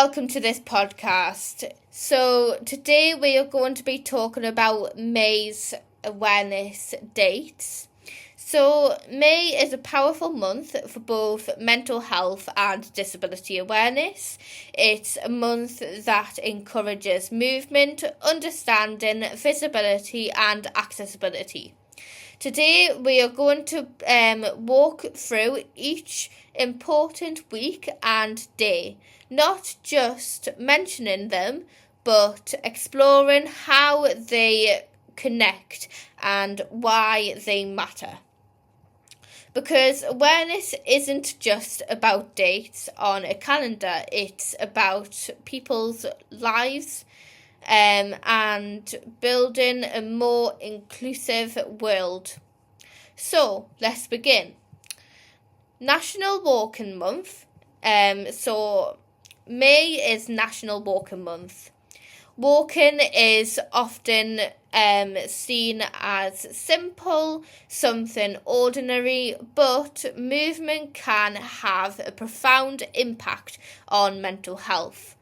Welcome to this podcast. So today we are going to be talking about May's awareness dates. So May is a powerful month for both mental health and disability awareness. It's a month that encourages movement, understanding, visibility and accessibility. Today we are going to walk through each important week and day, not just mentioning them, but exploring how they connect and why they matter. Because awareness isn't just about dates on a calendar, it's about people's lives and building a more inclusive world. So let's begin. National Walking Month. So May is National Walking Month. Walking is often seen as simple, something ordinary, but movement can have a profound impact on mental health.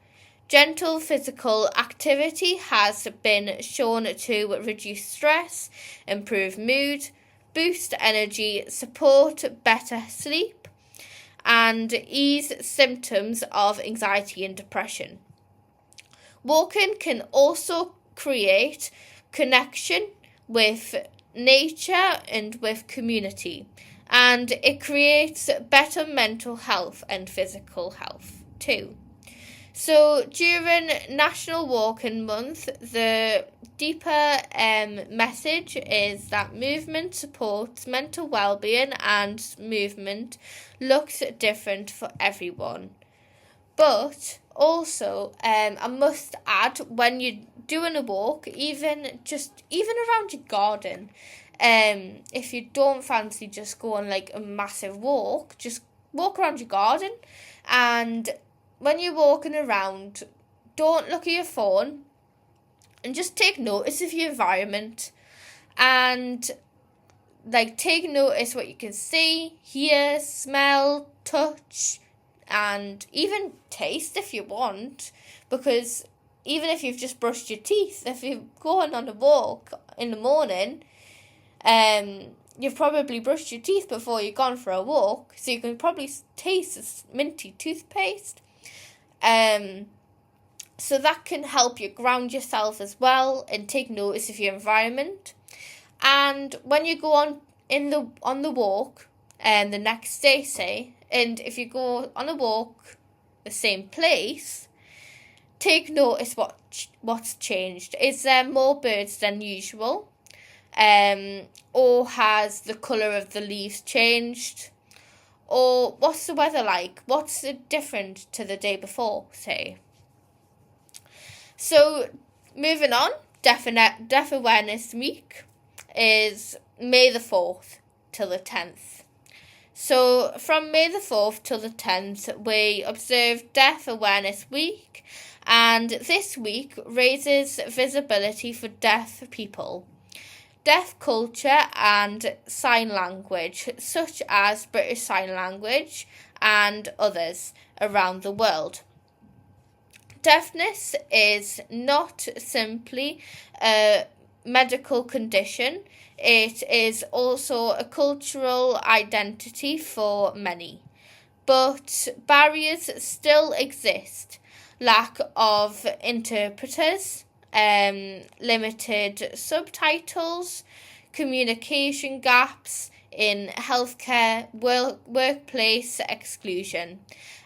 Gentle physical activity has been shown to reduce stress, improve mood, boost energy, support better sleep, and ease symptoms of anxiety and depression. Walking can also create connection with nature and with community, and it creates better mental health and physical health too. So during National Walking Month, the deeper message is that movement supports mental well-being and movement looks different for everyone. But also, I must add, when you're doing a walk, even around your garden, if you don't fancy just going like a massive walk, just walk around your garden. And when you're walking around, don't look at your phone and just take notice of your environment and take notice what you can see, hear, smell, touch, and even taste if you want, because even if you've just brushed your teeth, if you're going on a walk in the morning, you've probably brushed your teeth before you've gone for a walk, so you can probably taste this minty toothpaste. So that can help you ground yourself as well and take notice of your environment. And when you go on the walk, the next day, say, and if you go on a walk the same place, take notice what's changed. Is there more birds than usual? Or has the colour of the leaves changed? Or what's the weather like? What's it different to the day before, say? So, moving on, Deaf Awareness Week is May the 4th till the 10th. So, from May the 4th till the 10th, we observe Deaf Awareness Week, and this week raises visibility for deaf people. Deaf culture and sign language, such as British Sign Language and others around the world. Deafness is not simply a medical condition, it is also a cultural identity for many. But barriers still exist. Lack of interpreters, limited subtitles, communication gaps in healthcare, workplace exclusion.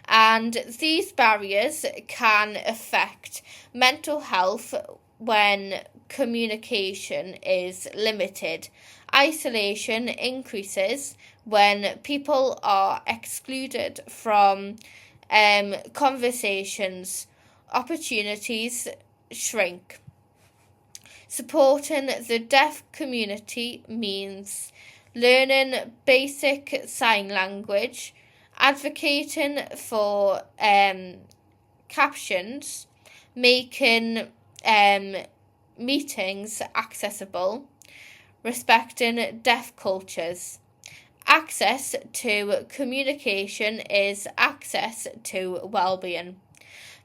And these barriers can affect mental health when communication is limited. Isolation increases when people are excluded from conversations. Opportunities shrink. Supporting the deaf community means learning basic sign language, advocating for captions, making meetings accessible, respecting deaf cultures. Access to communication is access to well-being.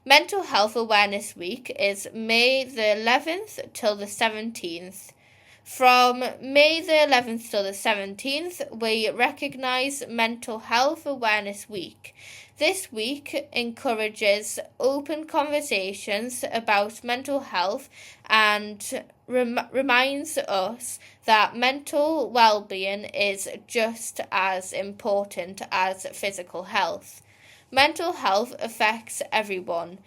Mental Health Awareness Week is May the 11th till the 17th. From May the 11th till the 17th, we recognise Mental Health Awareness Week. This week encourages open conversations about mental health and reminds us that mental well-being is just as important as physical health. Mental health affects everyone,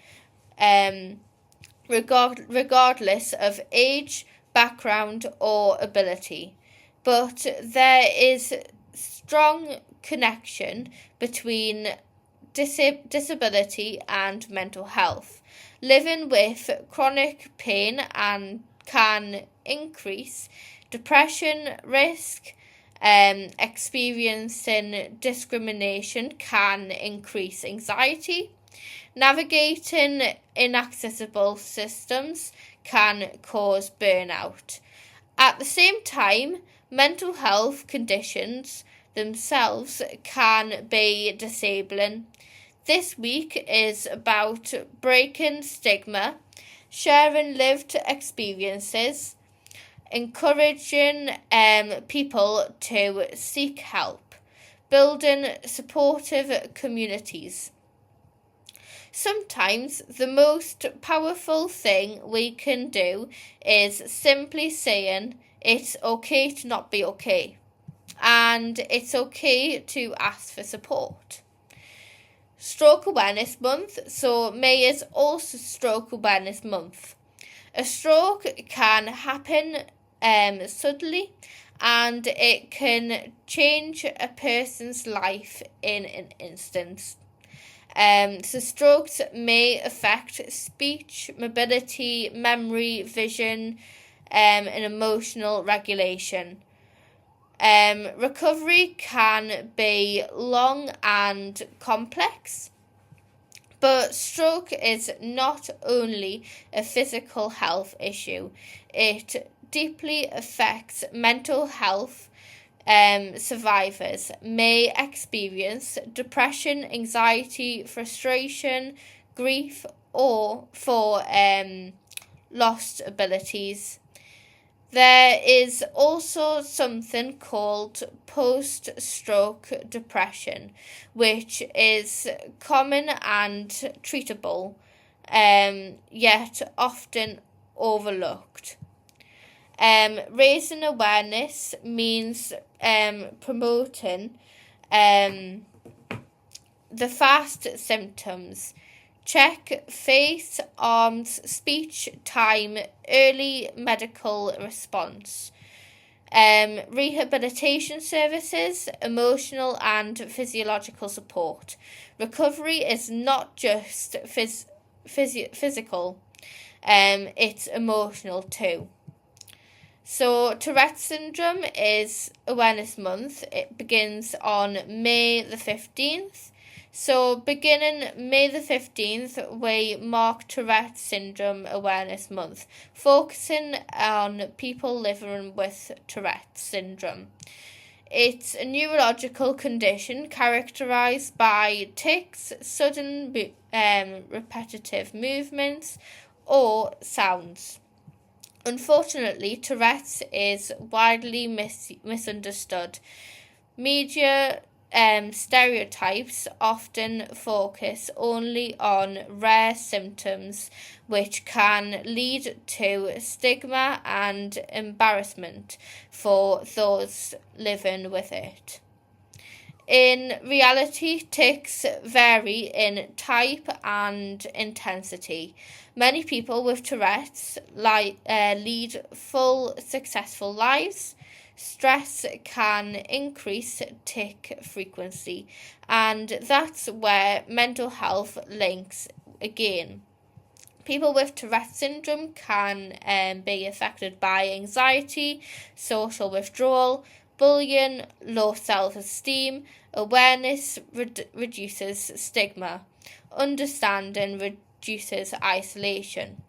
regardless of age, background or ability, but there is strong connection between disability and mental health. Living with chronic pain can increase depression risk. Experiencing discrimination can increase anxiety. Navigating inaccessible systems can cause burnout. At the same time, mental health conditions themselves can be disabling. This week is about breaking stigma, sharing lived experiences, encouraging people to seek help, building supportive communities. Sometimes the most powerful thing we can do is simply saying it's okay to not be okay, and it's okay to ask for support. Stroke Awareness Month. So May is also Stroke Awareness Month. A stroke can happen suddenly, and it can change a person's life in an instant. So strokes may affect speech, mobility, memory, vision, and emotional regulation. Recovery can be long and complex, but stroke is not only a physical health issue, it deeply affects mental health. Survivors may experience depression, anxiety, frustration, grief, or for lost abilities. There is also something called post-stroke depression, which is common and treatable, yet often overlooked. Raising awareness means promoting the FAST symptoms. Check face, arms, speech, time, early medical response. Rehabilitation services, emotional and physiological support. Recovery is not just physical, it's emotional too. So Tourette's Syndrome is Awareness Month. It begins on May the 15th. So beginning May the 15th, we mark Tourette's Syndrome Awareness Month, focusing on people living with Tourette's Syndrome. It's a neurological condition characterized by tics, sudden repetitive movements, or sounds. Unfortunately, Tourette's is widely misunderstood. Media stereotypes often focus only on rare symptoms, which can lead to stigma and embarrassment for those living with it. In reality, tics vary in type and intensity. Many people with Tourette's lead full, successful lives. Stress can increase tic frequency, and that's where mental health links again. People with Tourette's syndrome can be affected by anxiety, social withdrawal, bullying, low self-esteem. Awareness reduces stigma. Understanding reduces isolation.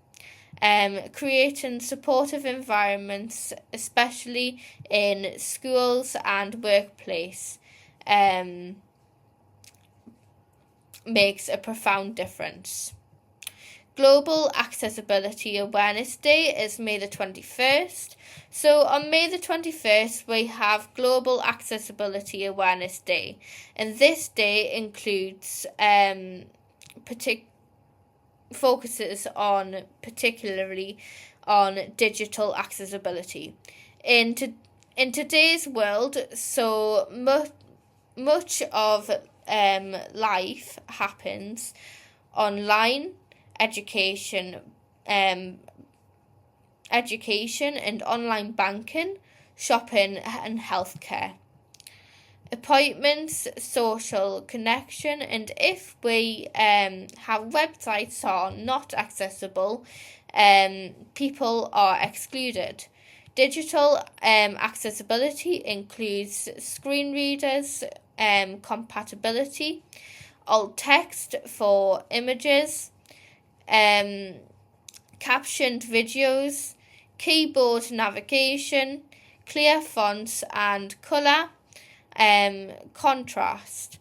Creating supportive environments, especially in schools and workplace, makes a profound difference. Global Accessibility Awareness Day is May the 21st. So on May the 21st, we have Global Accessibility Awareness Day. And this day includes focuses on particularly on digital accessibility. In today's world, so much of life happens online. Education and online banking, shopping and healthcare, appointments, social connection, and if we have websites are not accessible, people are excluded. Digital accessibility includes screen readers, compatibility, alt text for images, captioned videos, keyboard navigation, clear fonts and colour, contrast.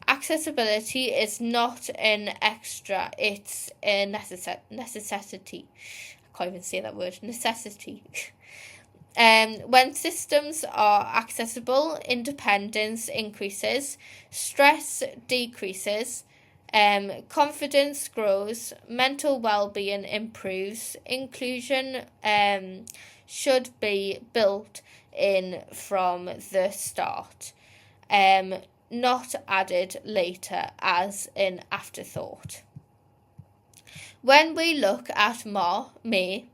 Accessibility is not an extra, it's a necessity. I can't even say that word, necessity. When systems are accessible, independence increases, stress decreases, confidence grows, mental well-being improves, inclusion should be built in from the start, not added later as an afterthought. When we look at May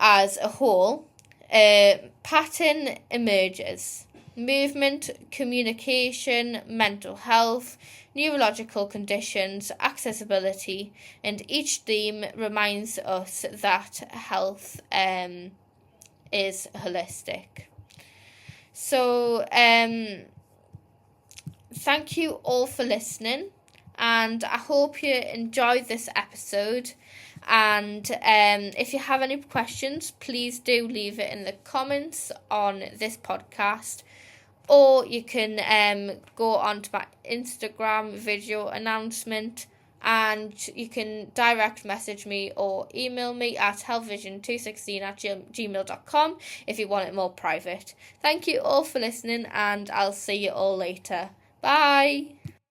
as a whole, a pattern emerges. Movement, communication, mental health, neurological conditions, accessibility, and each theme reminds us that health is holistic. So, thank you all for listening, and I hope you enjoyed this episode. And if you have any questions, please do leave it in the comments on this podcast. Or you can go onto my Instagram video announcement, and you can direct message me or email me at healthvision216@gmail.com if you want it more private. Thank you all for listening, and I'll see you all later. Bye!